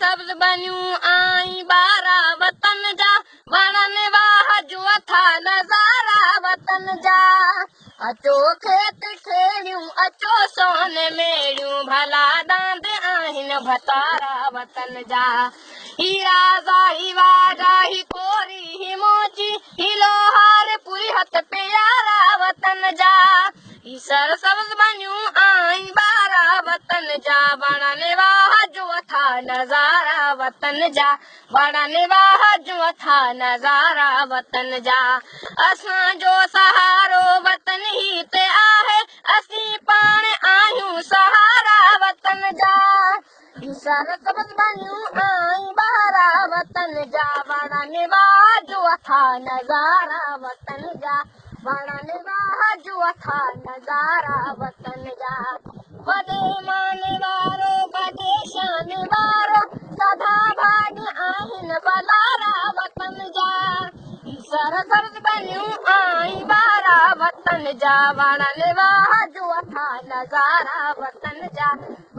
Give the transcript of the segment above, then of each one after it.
सब्ज़ बनियूं आई ॿारा वतन जा वणनि वाह जो था नज़ारा वतन जा अचो खेत खेड़ियूं अचो सोन मेड़ियूं भला दांद आहिनि भतारा वतन जा हीरा ज़ाही वाजा ही कोरी ही मोची ही लोहार पूरी हथ प्यारा वतन जा ही सर सब्ज़ बनियूं आई ॿारा वतन जा वणनि वाह जो था नज़ारा वतन जा वणनि वाह जो था नज़ारा वतन जा असांजो सहारो वतन ही ते आहे असीं पाण आहियूं सहारा वतन जा ही सर सब्ज़ बनियूं आई ॿारा वतन जा वणनि वाह जो था नज़ारा वतन जा वणनि वाह जो था नज़ारा वतन जा वॾे मान वारो वॾे शान वारो सदा भाग आहिनि बलारा वतन जा सर सब्ज़ बनियूं आई ॿारा वतन जा वणनि वाह जो था नज़ारा वतन जा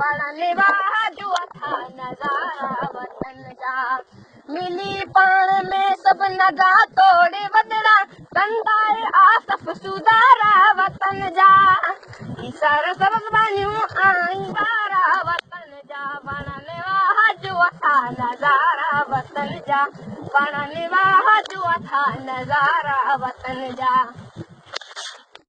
वणनि वाह जो था नज़ारा वतन जा मिली पाण में सभु नगा तोड़े वॾड़ा कंदा आसफ़ सुधारा वतन जा सर सब्ज़ बनियूं आई ॿारा वतन जा वणनि वाह जो था नज़ारा वतन जा वणनि वाह जो था नज़ारा वतन जा